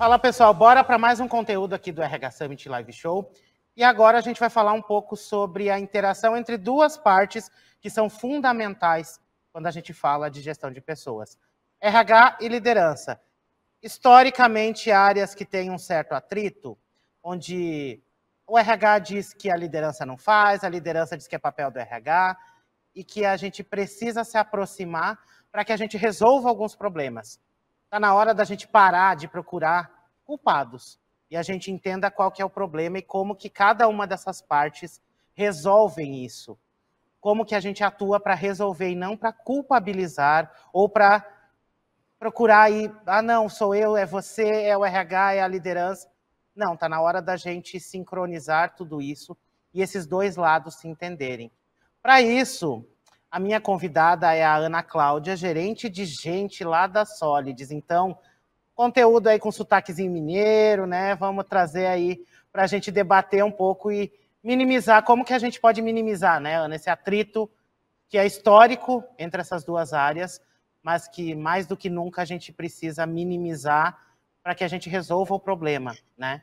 Fala pessoal, bora para mais um conteúdo aqui do RH Summit Live Show. E agora a gente vai falar um pouco sobre a interação entre duas partes que são fundamentais quando a gente fala de gestão de pessoas. RH e liderança. Historicamente, áreas que têm um certo atrito, onde o RH diz que a liderança não faz, a liderança diz que é papel do RH, e que a gente precisa se aproximar para que a gente resolva alguns problemas. Está na hora da gente parar de procurar culpados e a gente entenda qual que é o problema e como que cada uma dessas partes resolvem isso. Como que a gente atua para resolver e não para culpabilizar ou para procurar aí, não, sou eu, é você, é o RH, é a liderança. Não, está na hora da gente sincronizar tudo isso e esses dois lados se entenderem. Para isso, a minha convidada é a Ana Cláudia, gerente de gente lá da Solids. Então, conteúdo aí com sotaquezinho mineiro, né? Vamos trazer aí para a gente debater um pouco e minimizar, como que a gente pode minimizar, né, Ana, esse atrito que é histórico entre essas duas áreas, mas que mais do que nunca a gente precisa minimizar para que a gente resolva o problema, né?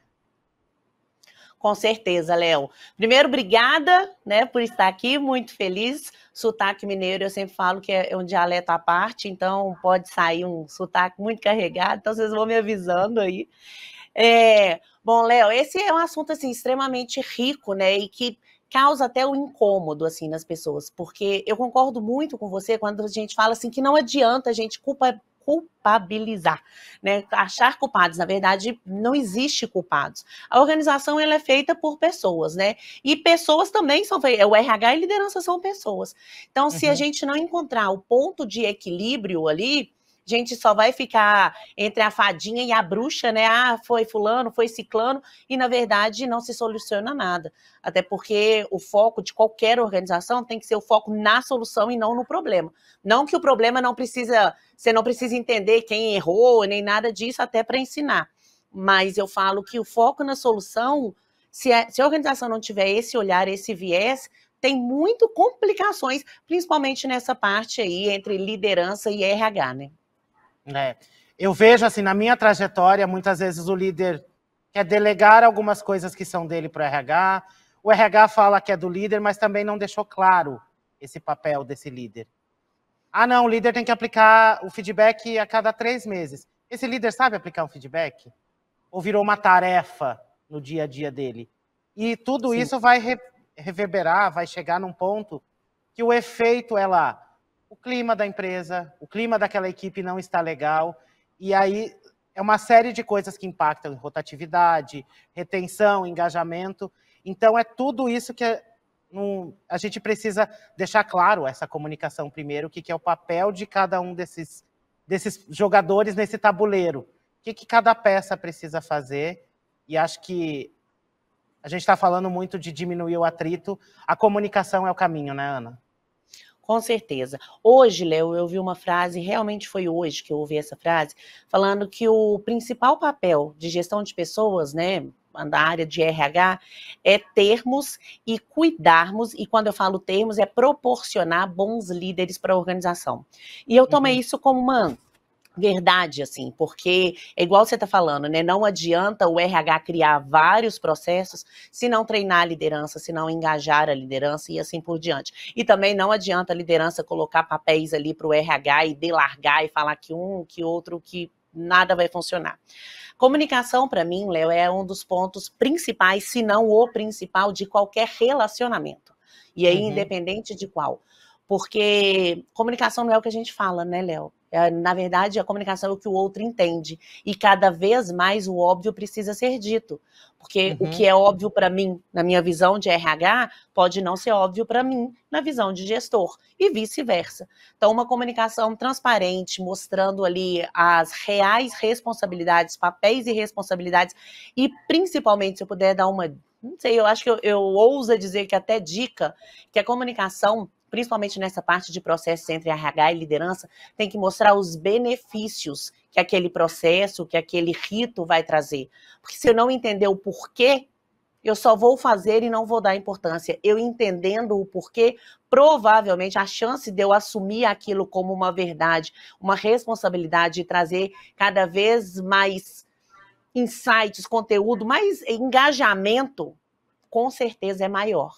Com certeza, Léo. Primeiro, obrigada, né, por estar aqui, muito feliz. Sotaque mineiro, eu sempre falo que é um dialeto à parte, então pode sair um sotaque muito carregado, então vocês vão me avisando aí. Bom, Léo, esse é um assunto assim, extremamente rico, né, e que causa até o incômodo assim, nas pessoas, porque eu concordo muito com você quando a gente fala assim, que não adianta a gente culpabilizar, né? Achar culpados, na verdade, não existe culpados. A organização ela é feita por pessoas, né? E pessoas também são feitas, o RH e liderança são pessoas. Então, se a gente não encontrar o ponto de equilíbrio ali, a gente só vai ficar entre a fadinha e a bruxa, né? Ah, foi fulano, foi ciclano, e na verdade não se soluciona nada. Até porque o foco de qualquer organização tem que ser o foco na solução e não no problema. Não que o problema não precisa, você não precisa entender quem errou, nem nada disso, até para ensinar. Mas eu falo que o foco na solução, se a organização não tiver esse olhar, esse viés, tem muito complicações, principalmente nessa parte aí entre liderança e RH, né? Eu vejo assim, na minha trajetória, muitas vezes o líder quer delegar algumas coisas que são dele para o RH fala que é do líder, mas também não deixou claro esse papel desse líder. Ah, não, o líder tem que aplicar o feedback a cada 3 meses. Esse líder sabe aplicar um feedback? Ou virou uma tarefa no dia a dia dele? E tudo Sim. Isso vai reverberar, vai chegar num ponto que o efeito é lá. O clima da empresa, o clima daquela equipe não está legal, e aí é uma série de coisas que impactam em rotatividade, retenção, engajamento. Então, é tudo isso que a gente precisa deixar claro, essa comunicação primeiro, o que é o papel de cada um desses jogadores nesse tabuleiro. O que cada peça precisa fazer, e acho que a gente está falando muito de diminuir o atrito, a comunicação é o caminho, né, Ana? Com certeza. Hoje, Léo, eu vi uma frase, realmente foi hoje que eu ouvi essa frase, falando que o principal papel de gestão de pessoas, né, da área de RH, é termos e cuidarmos, e quando eu falo termos, é proporcionar bons líderes para a organização. E eu tomei isso como uma verdade, assim, porque é igual você está falando, né? Não adianta o RH criar vários processos se não treinar a liderança, se não engajar a liderança e assim por diante. E também não adianta a liderança colocar papéis ali para o RH e delargar e falar que um, que outro, que nada vai funcionar. Comunicação, para mim, Léo, é um dos pontos principais, se não o principal, de qualquer relacionamento. E aí, independente de qual. Porque comunicação não é o que a gente fala, né, Léo? Na verdade, a comunicação é o que o outro entende. E cada vez mais o óbvio precisa ser dito. Porque o que é óbvio para mim, na minha visão de RH, pode não ser óbvio para mim, na visão de gestor. E vice-versa. Então, uma comunicação transparente, mostrando ali as reais responsabilidades, papéis e responsabilidades. E, principalmente, se eu puder dar uma... Não sei, eu acho que eu ouso dizer que até dica, que a comunicação, principalmente nessa parte de processos entre RH e liderança, tem que mostrar os benefícios que aquele processo, que aquele rito vai trazer. Porque se eu não entender o porquê, eu só vou fazer e não vou dar importância. Eu entendendo o porquê, provavelmente a chance de eu assumir aquilo como uma verdade, uma responsabilidade e trazer cada vez mais insights, conteúdo, mais engajamento, com certeza é maior.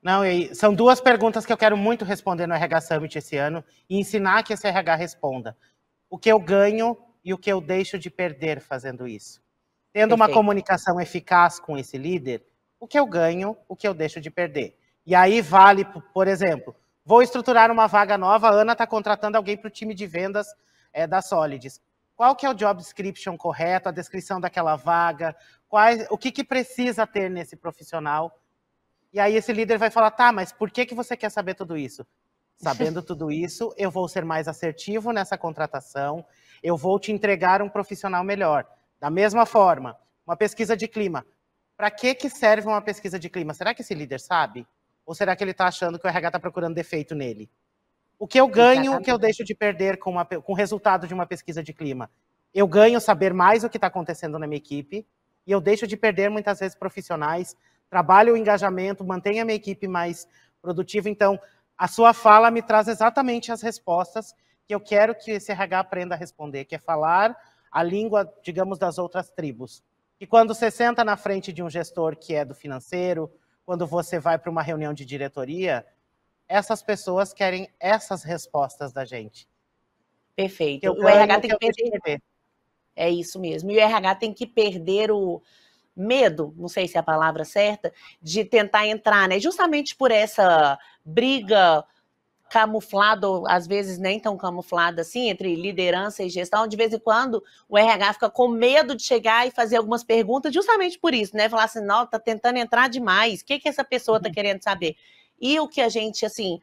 Não, são duas perguntas que eu quero muito responder no RH Summit esse ano e ensinar que esse RH responda. O que eu ganho e o que eu deixo de perder fazendo isso. Tendo uma comunicação eficaz com esse líder, o que eu ganho, o que eu deixo de perder. E aí vale, por exemplo, vou estruturar uma vaga nova, a Ana está contratando alguém para o time de vendas da Solids. Qual que é o job description correto, a descrição daquela vaga, o que precisa ter nesse profissional? E aí esse líder vai falar, tá, mas por que você quer saber tudo isso? Sabendo tudo isso, eu vou ser mais assertivo nessa contratação, eu vou te entregar um profissional melhor. Da mesma forma, uma pesquisa de clima. Para que serve uma pesquisa de clima? Será que esse líder sabe? Ou será que ele está achando que o RH está procurando defeito nele? O que eu ganho, o que eu deixo de perder com o resultado de uma pesquisa de clima? Eu ganho saber mais o que está acontecendo na minha equipe e eu deixo de perder, muitas vezes, profissionais, trabalho o engajamento, mantenho a minha equipe mais produtiva. Então, a sua fala me traz exatamente as respostas que eu quero que esse RH aprenda a responder, que é falar a língua, digamos, das outras tribos. E quando você senta na frente de um gestor que é do financeiro, quando você vai para uma reunião de diretoria, essas pessoas querem essas respostas da gente. Perfeito. O RH tem que perder. É isso mesmo. E o RH tem que perder o medo, não sei se é a palavra certa, de tentar entrar, né? Justamente por essa briga camuflada, ou às vezes nem tão camuflada assim, entre liderança e gestão. De vez em quando o RH fica com medo de chegar e fazer algumas perguntas, justamente por isso, né? Falar assim, não, tá tentando entrar demais, o que essa pessoa tá querendo saber? E o que a gente, assim,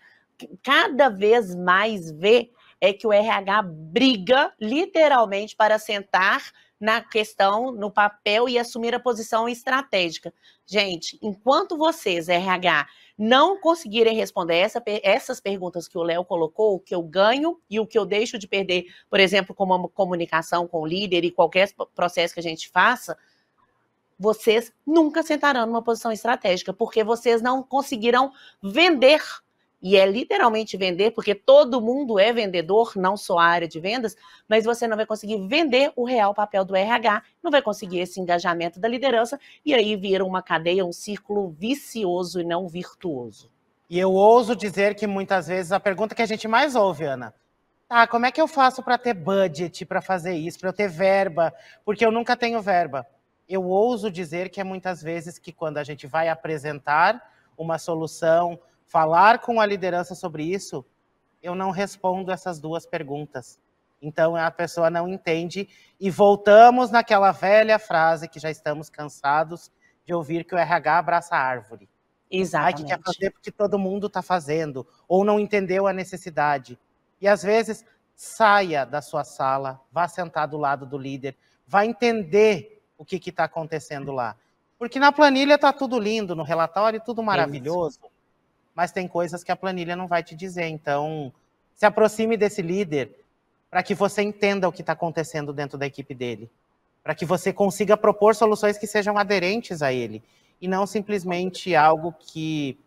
cada vez mais vê é que o RH briga literalmente para sentar na questão, no papel e assumir a posição estratégica. Gente, enquanto vocês, RH, não conseguirem responder essas perguntas que o Léo colocou, o que eu ganho e o que eu deixo de perder, por exemplo, como uma comunicação com o líder e qualquer processo que a gente faça, vocês nunca sentarão numa posição estratégica, porque vocês não conseguirão vender. E é literalmente vender, porque todo mundo é vendedor, não só a área de vendas, mas você não vai conseguir vender o real papel do RH, não vai conseguir esse engajamento da liderança, e aí vira uma cadeia, um círculo vicioso e não virtuoso. E eu ouso dizer que muitas vezes a pergunta que a gente mais ouve, Ana, tá, como é que eu faço para ter budget para fazer isso, para eu ter verba, porque eu nunca tenho verba. Eu ouso dizer que é muitas vezes que quando a gente vai apresentar uma solução, falar com a liderança sobre isso, eu não respondo essas duas perguntas. Então, a pessoa não entende e voltamos naquela velha frase que já estamos cansados de ouvir, que o RH abraça a árvore. Exatamente. Que quer fazer porque todo mundo está fazendo, ou não entendeu a necessidade. E, às vezes, saia da sua sala, vá sentar do lado do líder, vá entender o que está acontecendo lá. Porque na planilha está tudo lindo, no relatório tudo maravilhoso, mas tem coisas que a planilha não vai te dizer. Então, se aproxime desse líder para que você entenda o que está acontecendo dentro da equipe dele, para que você consiga propor soluções que sejam aderentes a ele, e não simplesmente algo que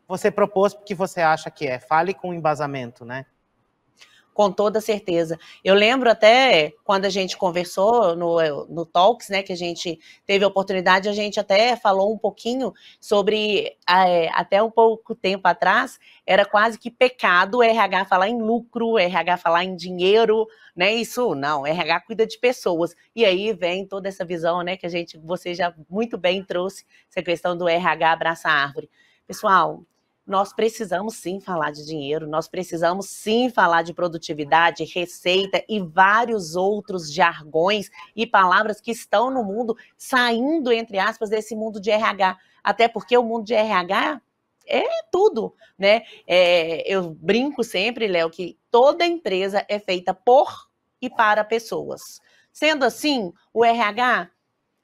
você propôs porque você acha que é. Fale com embasamento, né? Com toda certeza. Eu lembro até quando a gente conversou no Talks, né, que a gente teve a oportunidade, a gente até falou um pouquinho sobre, até um pouco tempo atrás, era quase que pecado o RH falar em lucro, o RH falar em dinheiro, né, isso não, o RH cuida de pessoas. E aí vem toda essa visão, né, que você já muito bem trouxe, essa questão do RH abraçar a árvore. Pessoal, nós precisamos sim falar de dinheiro, nós precisamos sim falar de produtividade, receita e vários outros jargões e palavras que estão no mundo, saindo, entre aspas, desse mundo de RH. Até porque o mundo de RH é tudo, né? Eu brinco sempre, Léo, que toda empresa é feita por e para pessoas. Sendo assim, o RH...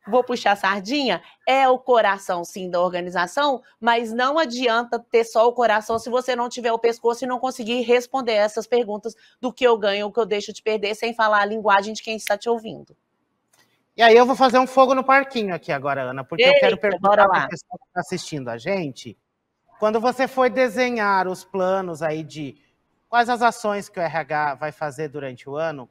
Vou puxar a sardinha, é o coração, sim, da organização, mas não adianta ter só o coração se você não tiver o pescoço e não conseguir responder essas perguntas do que eu ganho, o que eu deixo de perder, sem falar a linguagem de quem está te ouvindo. E aí eu vou fazer um fogo no parquinho aqui agora, Ana, porque eu quero perguntar para a pessoa que está assistindo a gente, quando você foi desenhar os planos aí de quais as ações que o RH vai fazer durante o ano,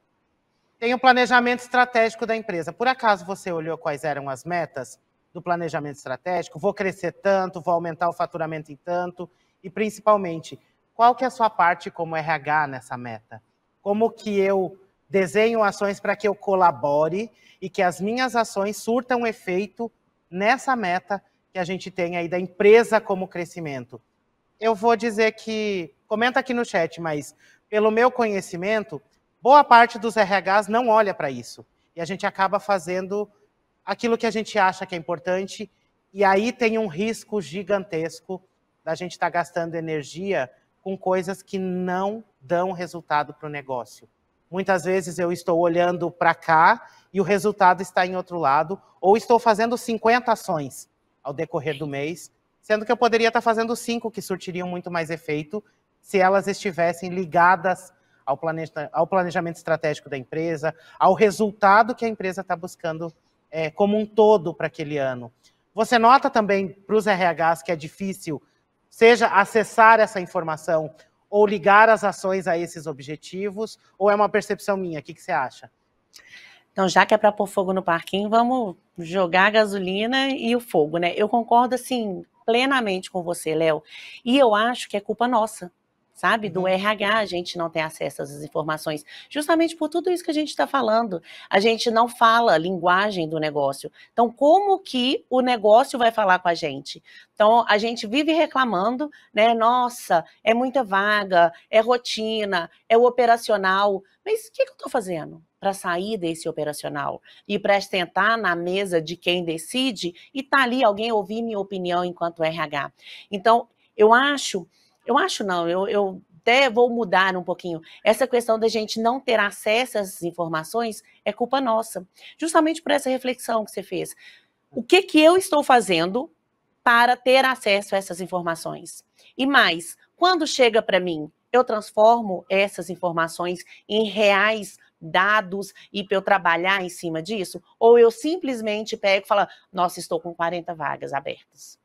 Tem o planejamento estratégico da empresa. Por acaso você olhou quais eram as metas do planejamento estratégico? Vou crescer tanto, vou aumentar o faturamento em tanto, e principalmente, qual que é a sua parte como RH nessa meta? Como que eu desenho ações para que eu colabore e que as minhas ações surtam efeito nessa meta que a gente tem aí da empresa como crescimento? Eu vou dizer que, comenta aqui no chat, mas pelo meu conhecimento, boa parte dos RHs não olha para isso. E a gente acaba fazendo aquilo que a gente acha que é importante, e aí tem um risco gigantesco da gente estar gastando energia com coisas que não dão resultado para o negócio. Muitas vezes eu estou olhando para cá e o resultado está em outro lado, ou estou fazendo 50 ações ao decorrer do mês, sendo que eu poderia estar fazendo 5 que surtiriam muito mais efeito se elas estivessem ligadas ao planejamento estratégico da empresa, ao resultado que a empresa está buscando como um todo para aquele ano. Você nota também para os RHs que é difícil, seja acessar essa informação ou ligar as ações a esses objetivos, ou é uma percepção minha? O que você acha? Então, já que é para pôr fogo no parquinho, vamos jogar a gasolina e o fogo, né? Eu concordo, assim, plenamente com você, Léo. E eu acho que é culpa nossa, sabe? Do RH, a gente não tem acesso às informações, justamente por tudo isso que a gente está falando. A gente não fala a linguagem do negócio. Então, como que o negócio vai falar com a gente? Então, a gente vive reclamando, né? Nossa, é muita vaga, é rotina, é o operacional. Mas o que eu estou fazendo para sair desse operacional e para sentar na mesa de quem decide e tá ali alguém ouvir minha opinião enquanto RH? Então, eu até vou mudar um pouquinho. Essa questão da gente não ter acesso a essas informações é culpa nossa. Justamente por essa reflexão que você fez. O que eu estou fazendo para ter acesso a essas informações? E mais, quando chega para mim, eu transformo essas informações em reais dados e para eu trabalhar em cima disso? Ou eu simplesmente pego e falo, nossa, estou com 40 vagas abertas.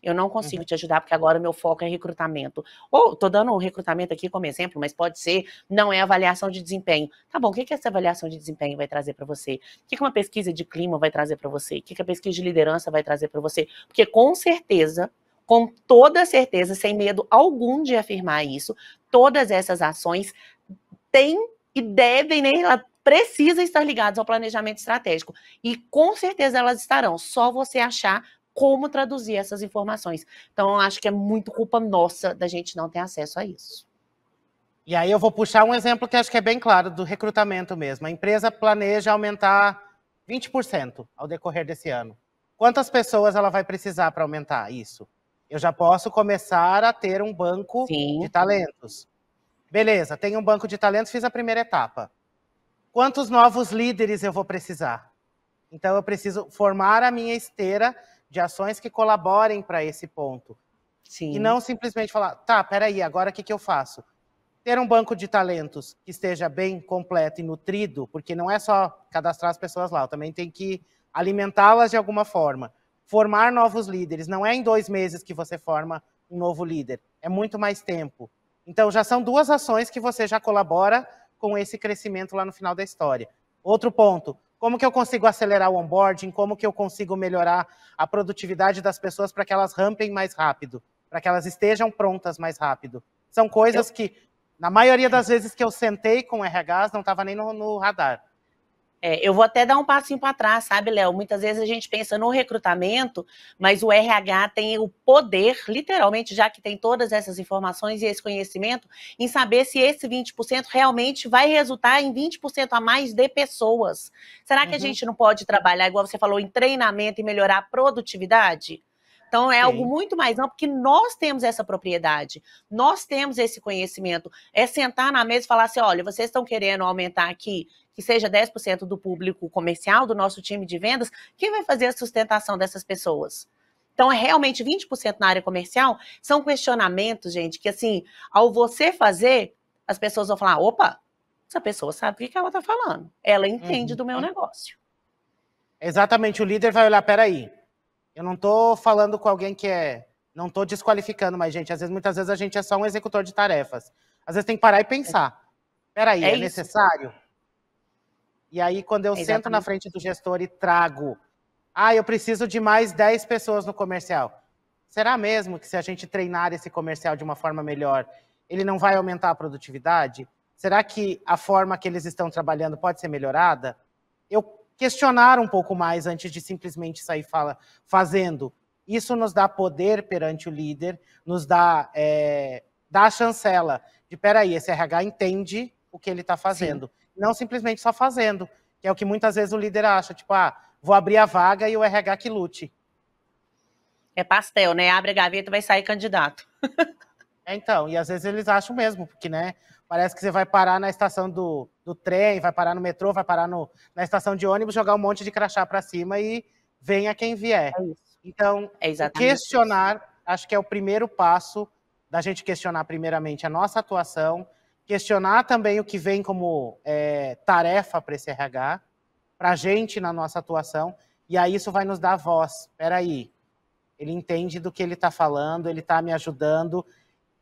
Eu não consigo te ajudar porque agora o meu foco é recrutamento. Ou, estou dando o recrutamento aqui como exemplo, mas pode ser, não é avaliação de desempenho. Tá bom, o que essa avaliação de desempenho vai trazer para você? O que uma pesquisa de clima vai trazer para você? O que a pesquisa de liderança vai trazer para você? Porque com certeza, com toda certeza, sem medo algum de afirmar isso, todas essas ações têm e devem, né, precisam estar ligadas ao planejamento estratégico. E com certeza elas estarão, só você achar como traduzir essas informações. Então, eu acho que é muito culpa nossa da gente não ter acesso a isso. E aí eu vou puxar um exemplo que acho que é bem claro, do recrutamento mesmo. A empresa planeja aumentar 20% ao decorrer desse ano. Quantas pessoas ela vai precisar para aumentar isso? Eu já posso começar a ter um banco de talentos. Beleza, tenho um banco de talentos, fiz a primeira etapa. Quantos novos líderes eu vou precisar? Então, eu preciso formar a minha esteira de ações que colaborem para esse ponto. Sim. E não simplesmente falar, tá, peraí, agora o que eu faço? Ter um banco de talentos que esteja bem completo e nutrido, porque não é só cadastrar as pessoas lá, eu também tenho que alimentá-las de alguma forma. Formar novos líderes, não é em 2 meses que você forma um novo líder, é muito mais tempo. Então, já são 2 ações que você já colabora com esse crescimento lá no final da história. Outro ponto, como que eu consigo acelerar o onboarding? Como que eu consigo melhorar a produtividade das pessoas para que elas rampem mais rápido? Para que elas estejam prontas mais rápido? São coisas que, na maioria das vezes que eu sentei com RHs, não estava nem no radar. Eu vou até dar um passinho para trás, sabe, Léo? Muitas vezes a gente pensa no recrutamento, mas o RH tem o poder, literalmente, já que tem todas essas informações e esse conhecimento, em saber se esse 20% realmente vai resultar em 20% a mais de pessoas. Será que a gente não pode trabalhar, igual você falou, em treinamento e melhorar a produtividade? Então, é algo muito mais amplo, porque nós temos essa propriedade, nós temos esse conhecimento. É sentar na mesa e falar assim, olha, vocês estão querendo aumentar aqui, que seja 10% do público comercial, do nosso time de vendas, quem vai fazer a sustentação dessas pessoas? Então, é realmente 20% na área comercial, são questionamentos, gente, que assim, ao você fazer, as pessoas vão falar, opa, essa pessoa sabe o que ela está falando, ela entende do meu negócio. Exatamente, o líder vai olhar, peraí, eu não estou falando com alguém que não estou desqualificando, mas, gente, muitas vezes a gente é só um executor de tarefas. Às vezes tem que parar e pensar, peraí, é necessário? E aí, quando eu sento na Exatamente. frente do gestor e trago, eu preciso de mais 10 pessoas no comercial. Será mesmo que se a gente treinar esse comercial de uma forma melhor, ele não vai aumentar a produtividade? Será que a forma que eles estão trabalhando pode ser melhorada? Eu questionar um pouco mais antes de simplesmente sair fazendo. Isso nos dá poder perante o líder, nos dá, dá a chancela de, peraí, esse RH entende o que ele está fazendo. Sim. Não simplesmente só fazendo, que é o que muitas vezes o líder acha, tipo, vou abrir a vaga e o RH que lute. É pastel, né? Abre a gaveta e vai sair candidato. Então, e às vezes eles acham mesmo, porque, né, parece que você vai parar na estação do trem, vai parar no metrô, vai parar na estação de ônibus, jogar um monte de crachá para cima e venha quem vier. É isso. Então, questionar, isso. Acho que é o primeiro passo da gente questionar primeiramente a nossa atuação, questionar também o que vem como tarefa para esse RH, para a gente na nossa atuação, e aí isso vai nos dar voz. Espera aí, ele entende do que ele está falando, ele está me ajudando,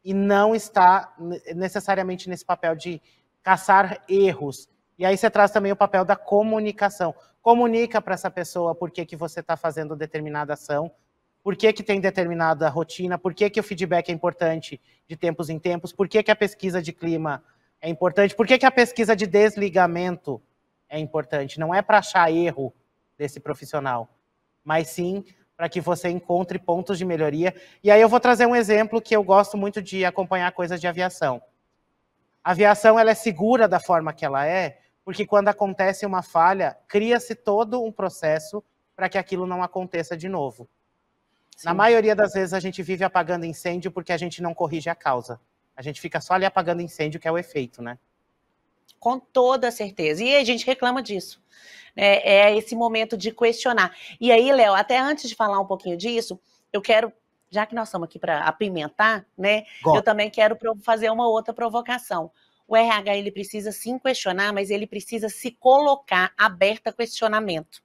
e não está necessariamente nesse papel de caçar erros. E aí você traz também o papel da comunicação. Comunica para essa pessoa por que você está fazendo determinada ação, por que tem determinada rotina, por que o feedback é importante de tempos em tempos, por que a pesquisa de clima é importante, por que a pesquisa de desligamento é importante. Não é para achar erro desse profissional, mas sim para que você encontre pontos de melhoria. E aí eu vou trazer um exemplo que eu gosto muito de acompanhar coisas de aviação. A aviação ela é segura da forma que ela é, porque quando acontece uma falha, cria-se todo um processo para que aquilo não aconteça de novo. Sim. Na maioria das vezes a gente vive apagando incêndio porque a gente não corrige a causa. A gente fica só ali apagando incêndio, que é o efeito, né? Com toda certeza. E a gente reclama disso. É esse momento de questionar. E aí, Léo, até antes de falar um pouquinho disso, eu quero, já que nós estamos aqui para apimentar, né? Eu também quero fazer uma outra provocação. O RH, ele precisa sim questionar, mas ele precisa se colocar aberto a questionamento.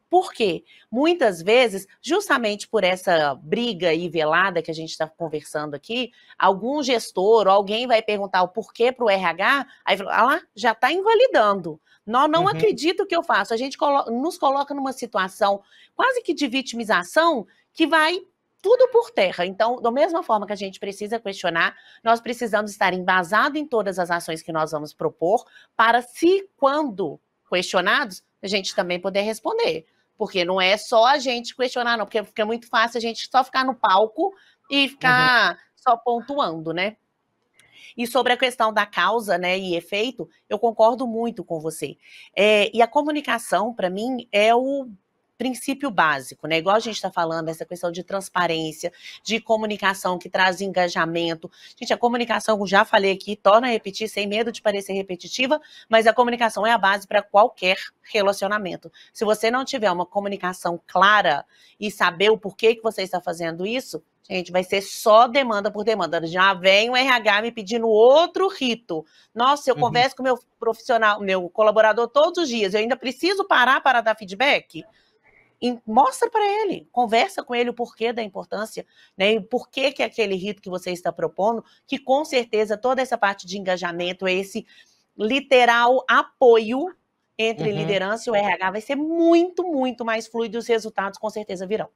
Por quê? Muitas vezes, justamente por essa briga aí velada que a gente está conversando aqui, algum gestor ou alguém vai perguntar o porquê para o RH, aí fala, lá, já está invalidando. Não acredito que eu faço. A gente nos coloca numa situação quase que de vitimização que vai tudo por terra. Então, da mesma forma que a gente precisa questionar, nós precisamos estar embasados em todas as ações que nós vamos propor para, se quando questionados, a gente também poder responder. Porque não é só a gente questionar, não, porque fica muito fácil a gente só ficar no palco e ficar só pontuando, né? E sobre a questão da causa, né, e efeito, eu concordo muito com você. E a comunicação, para mim, é o princípio básico, né? Igual a gente está falando, essa questão de transparência, de comunicação que traz engajamento. Gente, a comunicação, já falei aqui, torna a repetir sem medo de parecer repetitiva, mas a comunicação é a base para qualquer relacionamento. Se você não tiver uma comunicação clara e saber o porquê que você está fazendo isso, gente, vai ser só demanda por demanda. Já vem o RH me pedindo outro rito. Nossa, eu converso com meu profissional, meu colaborador todos os dias, eu ainda preciso parar para dar feedback? E mostra para ele, conversa com ele o porquê da importância, né? E o porquê que aquele rito que você está propondo, que com certeza toda essa parte de engajamento, esse literal apoio entre liderança e o RH vai ser muito, muito mais fluido e os resultados com certeza virão.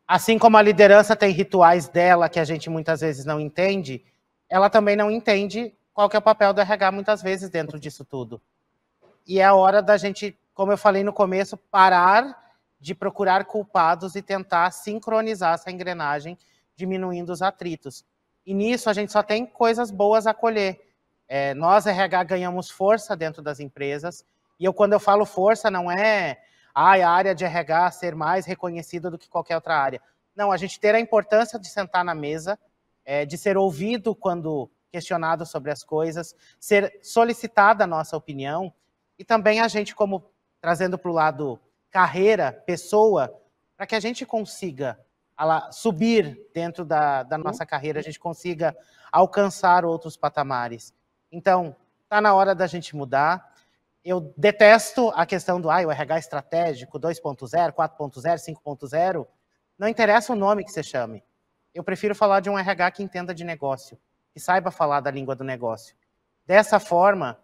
Assim como a liderança tem rituais dela que a gente muitas vezes não entende, ela também não entende qual que é o papel do RH muitas vezes dentro disso tudo. E é a hora da gente, como eu falei no começo, parar de procurar culpados e tentar sincronizar essa engrenagem, diminuindo os atritos. E nisso a gente só tem coisas boas a colher. Nós, RH, ganhamos força dentro das empresas, e quando eu falo força, não é a área de RH ser mais reconhecida do que qualquer outra área. Não, a gente ter a importância de sentar na mesa, de ser ouvido quando questionado sobre as coisas, ser solicitada a nossa opinião, e também a gente, como trazendo para o lado carreira, pessoa, para que a gente consiga subir dentro da nossa carreira, a gente consiga alcançar outros patamares. Então, está na hora da gente mudar. Eu detesto a questão do o RH estratégico 2.0, 4.0, 5.0. Não interessa o nome que você chame. Eu prefiro falar de um RH que entenda de negócio, que saiba falar da língua do negócio. Dessa forma,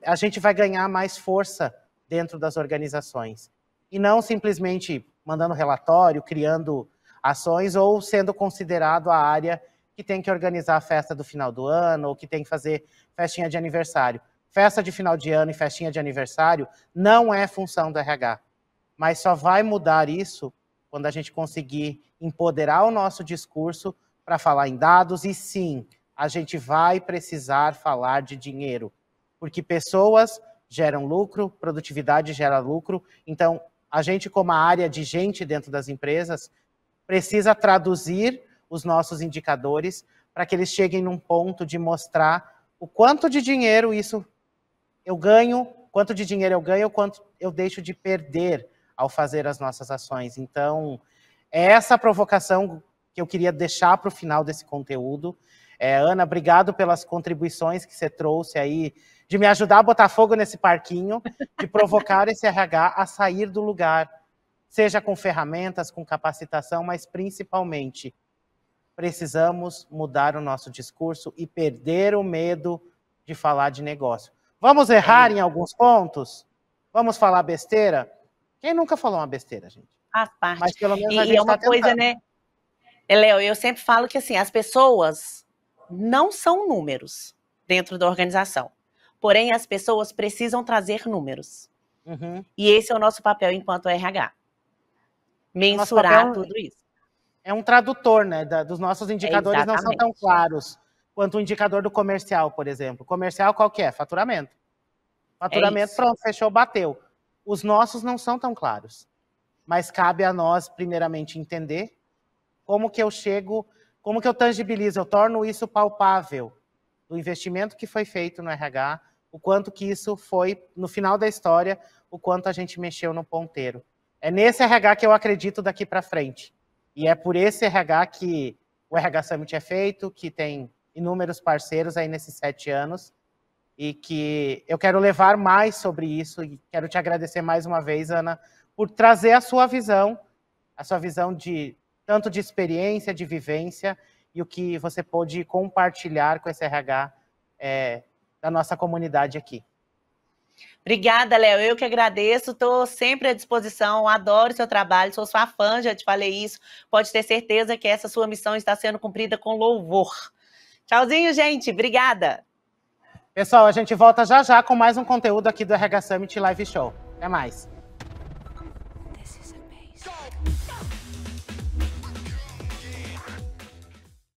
a gente vai ganhar mais força dentro das organizações. E não simplesmente mandando relatório, criando ações ou sendo considerado a área que tem que organizar a festa do final do ano ou que tem que fazer festinha de aniversário. Festa de final de ano e festinha de aniversário não é função do RH, mas só vai mudar isso quando a gente conseguir empoderar o nosso discurso para falar em dados e sim, a gente vai precisar falar de dinheiro, porque pessoas geram lucro, produtividade gera lucro, então a gente como a área de gente dentro das empresas precisa traduzir os nossos indicadores para que eles cheguem num ponto de mostrar o quanto de dinheiro isso eu ganho, quanto de dinheiro eu ganho, quanto eu deixo de perder ao fazer as nossas ações. Então, é essa provocação que eu queria deixar para o final desse conteúdo. Ana, obrigado pelas contribuições que você trouxe aí, de me ajudar a botar fogo nesse parquinho, de provocar esse RH a sair do lugar, seja com ferramentas, com capacitação, mas principalmente precisamos mudar o nosso discurso e perder o medo de falar de negócio. Vamos errar em alguns pontos? Vamos falar besteira? Quem nunca falou uma besteira, gente? Faz parte. Mas pelo menos a gente é uma tá coisa, tentando. né? Léo, eu sempre falo que assim, as pessoas não são números dentro da organização. Porém, as pessoas precisam trazer números. Uhum. E esse é o nosso papel enquanto RH. Mensurar tudo isso. É um tradutor, né? Dos nossos indicadores não são tão claros quanto o indicador do comercial, por exemplo. Comercial qual que é? Faturamento. Faturamento, pronto, fechou, bateu. Os nossos não são tão claros. Mas cabe a nós, primeiramente, entender como que eu chego, como que eu tangibilizo, eu torno isso palpável do investimento que foi feito no RH, o quanto que isso foi, no final da história, o quanto a gente mexeu no ponteiro. É nesse RH que eu acredito daqui para frente. E é por esse RH que o RH Summit é feito, que tem inúmeros parceiros aí nesses 7 anos, e que eu quero levar mais sobre isso, e quero te agradecer mais uma vez, Ana, por trazer a sua visão de tanto de experiência, de vivência, e o que você pôde compartilhar com esse RH da nossa comunidade aqui. Obrigada, Léo. Eu que agradeço, estou sempre à disposição, adoro seu trabalho, sou sua fã, já te falei isso. Pode ter certeza que essa sua missão está sendo cumprida com louvor. Tchauzinho, gente. Obrigada. Pessoal, a gente volta já já com mais um conteúdo aqui do RH Summit Live Show. Até mais.